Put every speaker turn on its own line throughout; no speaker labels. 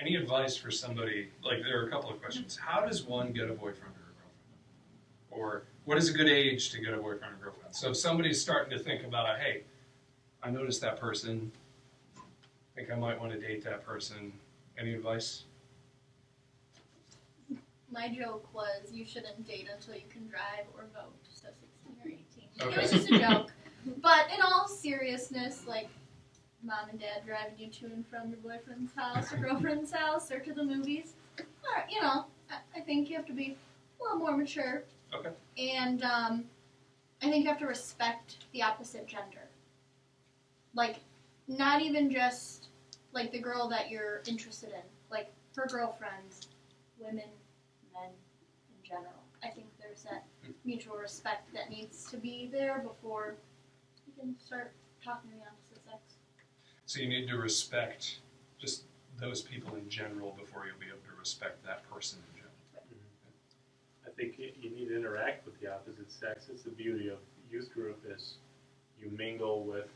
Any advice for somebody, like there are a couple of questions. How does one get a boyfriend or a girlfriend? Or what is a good age to get a boyfriend or girlfriend? So if somebody's starting to think about, hey, I noticed that person, I think I might want to date that person. Any advice?
My joke was you shouldn't date until you can drive or vote, so 16 or 18.
Okay.
It was just a joke. But in all seriousness, like mom and dad driving you to and from your boyfriend's house or girlfriend's house or to the movies, or, you know, I think you have to be a little more mature.
Okay.
And I think you have to respect the opposite gender. Like, not even just, like, the girl that you're interested in. Like, her girlfriends, women, men in general. I think there's that mutual respect that needs to be there before you can start talking to the opposite sex.
So you need to respect just those people in general before you'll be able to respect that person in general.
I think you need to interact with the opposite sex. It's the beauty of youth group is you mingle with,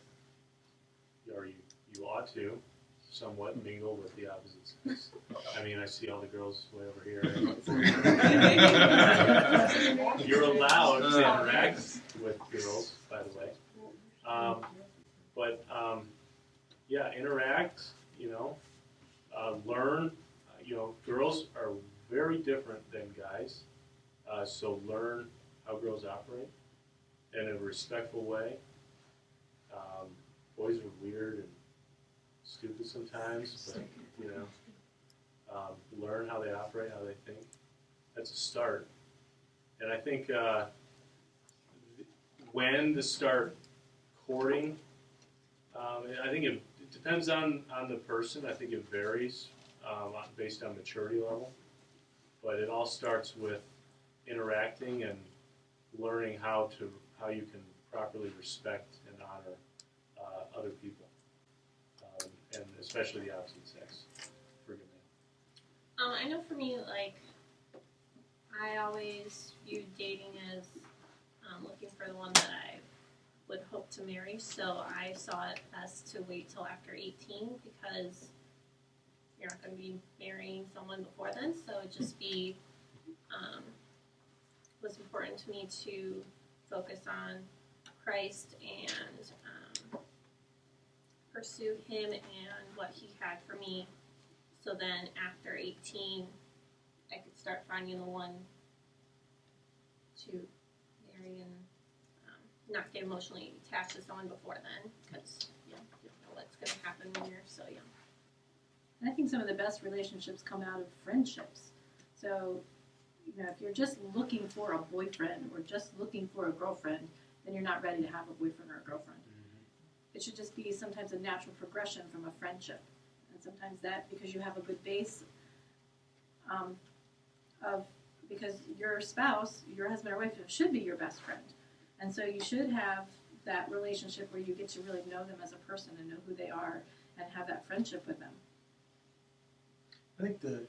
or you ought to somewhat mingle with the opposite sex. I mean, I see all the girls way over here. You're allowed to interact with girls, by the way. Yeah, interact, learn. Girls are very different than guys. So learn how girls operate in a respectful way. Boys are weird and stupid sometimes, but learn how they operate, how they think. That's a start. And I think when to start courting, I think it depends on the person. I think it varies based on maturity level. But it all starts with interacting and learning how you can properly respect and honor other people, and especially the opposite sex. Forgive me.
I know for me, like, I always viewed dating as looking for the one that I would hope to marry. So I saw it best to wait till after 18 because you're not going to be marrying someone before then. So it just was important to me to focus on Christ and pursue Him and what He had for me. So then after 18, I could start finding the one to marry and not get emotionally attached to someone before then, because you don't know what's going to happen when you're so young.
And I think some of the best relationships come out of friendships. So, if you're just looking for a boyfriend or just looking for a girlfriend, then you're not ready to have a boyfriend or a girlfriend. Mm-hmm. It should just be sometimes a natural progression from a friendship. And sometimes that, because you have a good base because your spouse, your husband or wife, should be your best friend. And so you should have that relationship where you get to really know them as a person and know who they are and have that friendship with them.
I think the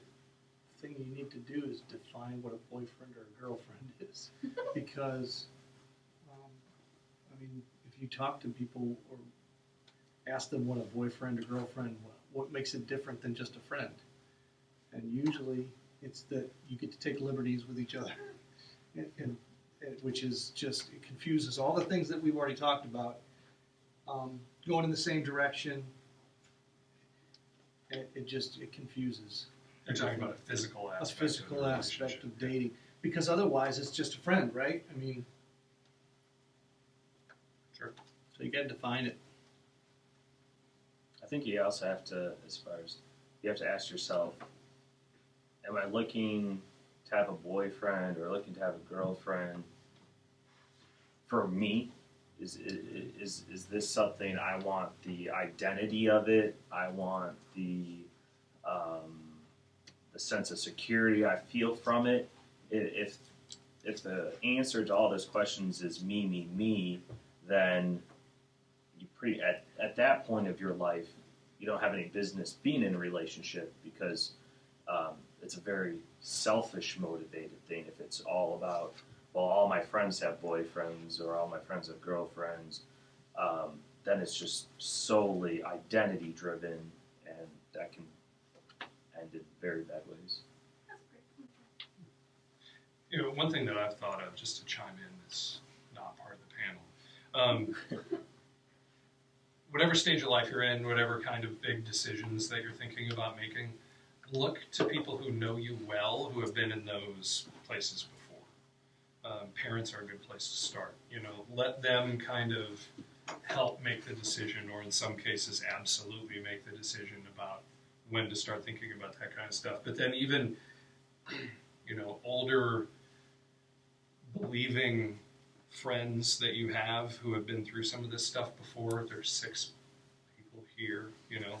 thing you need to do is define what a boyfriend or a girlfriend is. Because, if you talk to people or ask them what a boyfriend or girlfriend, what makes it different than just a friend? And usually it's that you get to take liberties with each other. And which is just, it confuses all the things that we've already talked about. Going in the same direction, it confuses.
You're talking about a physical aspect.
A physical aspect of dating. Because otherwise it's just a friend, right?
Sure.
So you got to define it.
I think you also have to, you have to ask yourself, am I looking to have a boyfriend or looking to have a girlfriend for me? Is this something I want the identity of it? I want the sense of security I feel from it. If the answer to all those questions is me, then you at that point of your life, you don't have any business being in a relationship because it's a very selfish motivated thing. If it's all about, well, all my friends have boyfriends or all my friends have girlfriends, then it's just solely identity driven, and that can ended very bad ways.
That's great.
You know, one thing that I've thought of, just to chime in, that's not part of the panel. Whatever stage of life you're in, whatever kind of big decisions that you're thinking about making, look to people who know you well, who have been in those places before. Parents are a good place to start. You know, let them kind of help make the decision, or in some cases, absolutely make the decision about when to start thinking about that kind of stuff. But then even, you know, older, believing friends that you have who have been through some of this stuff before. There's 6 people here, you know.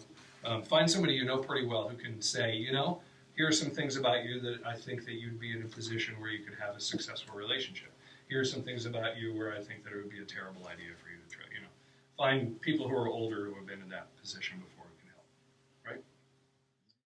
Find somebody you know pretty well who can say, you know, here are some things about you that I think that you'd be in a position where you could have a successful relationship. Here are some things about you where I think that it would be a terrible idea for you to try, you know. Find people who are older who have been in that position before.